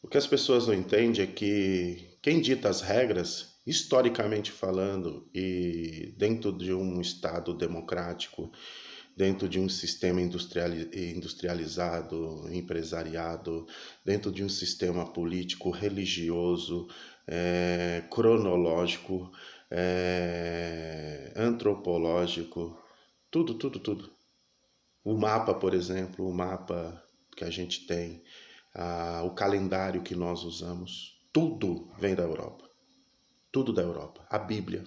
O que as pessoas não entendem é que quem dita as regras, historicamente falando, e dentro de um Estado democrático, dentro de um sistema industrializado, empresariado, dentro de um sistema político, religioso, cronológico, antropológico, tudo, tudo, tudo. O mapa, por exemplo, o mapa que a gente tem, o calendário que nós usamos, tudo vem da Europa. Tudo da Europa. A Bíblia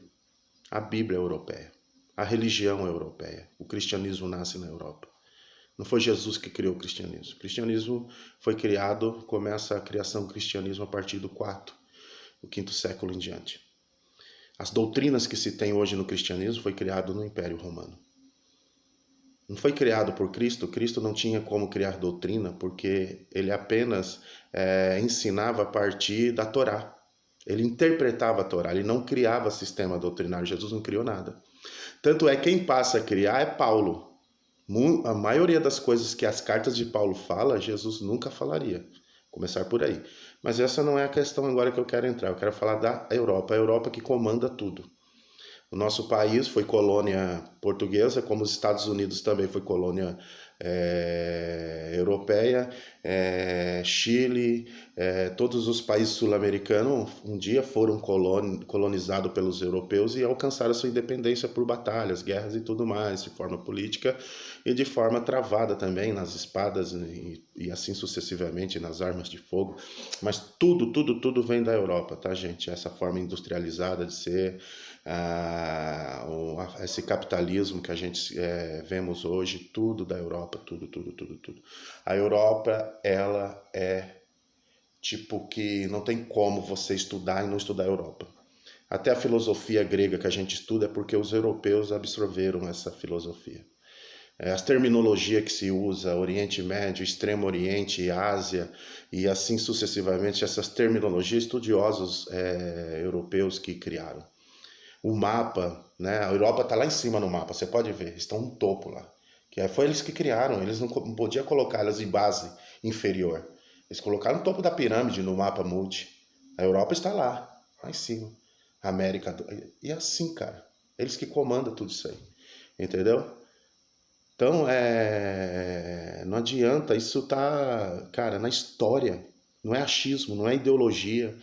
é europeia. A religião é europeia. O cristianismo nasce na Europa. Não foi Jesus que criou o cristianismo. O cristianismo foi criado, começa a criação do cristianismo a partir do quinto século em diante. As doutrinas que se tem hoje no cristianismo foi criado no Império Romano. Não foi criado por Cristo. Cristo não tinha como criar doutrina, porque ele apenas ensinava a partir da Torá. Ele interpretava a Torá, ele não criava sistema doutrinário. Jesus não criou nada. Tanto é quem passa a criar é Paulo. A maioria das coisas que as cartas de Paulo falam, Jesus nunca falaria. Começar por aí. Mas essa não é a questão agora que eu quero entrar. Eu quero falar da Europa. A Europa que comanda tudo. O nosso país foi colônia portuguesa, como os Estados Unidos também foi colônia europeia, Chile, todos os países sul-americanos um dia foram colonizados pelos europeus e alcançaram a sua independência por batalhas, guerras e tudo mais, de forma política e de forma travada também nas espadas e assim sucessivamente nas armas de fogo. Mas tudo, tudo, tudo vem da Europa, tá, gente? Essa forma industrializada de ser, esse capitalismo que a gente vemos hoje, tudo da Europa, tudo, tudo, tudo, tudo. A Europa, ela é tipo que não tem como você estudar e não estudar a Europa. Até a filosofia grega que a gente estuda é porque os europeus absorveram essa filosofia. As terminologias que se usa, Oriente Médio, Extremo Oriente, Ásia, e assim sucessivamente, essas terminologias estudiosos europeus que criaram. O mapa, né? A Europa está lá em cima no mapa, você pode ver, estão no topo lá. Foi eles que criaram, eles não podiam colocar elas em base inferior. Eles colocaram no topo da pirâmide no mapa multi. A Europa está lá em cima. A América. E assim, cara, eles que comandam tudo isso aí. Entendeu? Então, não adianta, isso tá, cara, na história. Não é achismo, não é ideologia,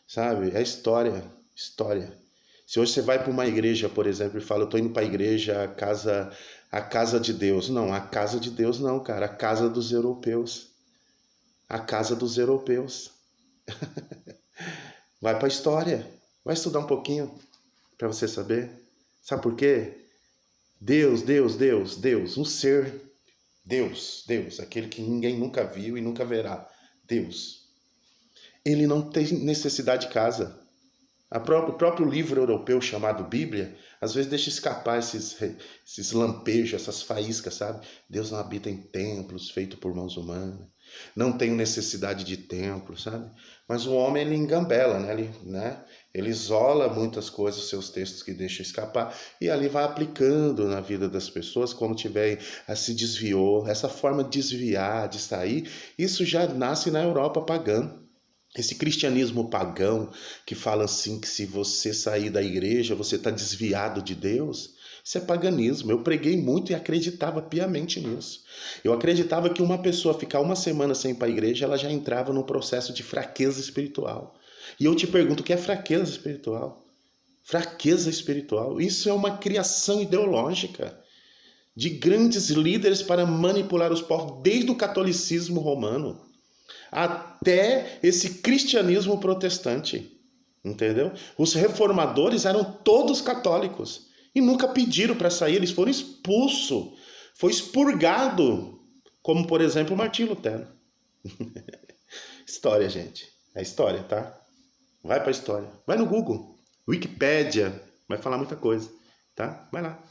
sabe? É história, história. Se hoje você vai para uma igreja, por exemplo, e fala, eu tô indo para a igreja, a casa de Deus. Não, a casa de Deus não, cara, a casa dos europeus. A casa dos europeus. Vai para a história, vai estudar um pouquinho para você saber. Sabe por quê? Deus, Deus, Deus, Deus, um ser, Deus, Deus, aquele que ninguém nunca viu e nunca verá, Deus. Ele não tem necessidade de casa. O próprio livro europeu chamado Bíblia, às vezes deixa escapar esses lampejos, essas faíscas, sabe? Deus não habita em templos feitos por mãos humanas. Não tenho necessidade de templo, sabe? Mas o homem, ele engambela, né? Ele isola muitas coisas, seus textos que deixam escapar, e ali vai aplicando na vida das pessoas, como tiver, se desviou. Essa forma de desviar, de sair, isso já nasce na Europa pagã. Esse cristianismo pagão que fala assim que se você sair da igreja você está desviado de Deus, isso é paganismo. Eu preguei muito e acreditava piamente nisso. Eu acreditava que uma pessoa ficar uma semana sem ir para a igreja, ela já entrava num processo de fraqueza espiritual. E eu te pergunto, o que é fraqueza espiritual? Fraqueza espiritual, isso é uma criação ideológica de grandes líderes para manipular os povos, desde o catolicismo romano até esse cristianismo protestante, entendeu? Os reformadores eram todos católicos e nunca pediram para sair, eles foram expulsos, foi expurgado, como por exemplo Martinho Lutero. História, gente, é história, tá? Vai para a história, vai no Google, Wikipédia, vai falar muita coisa, tá? Vai lá.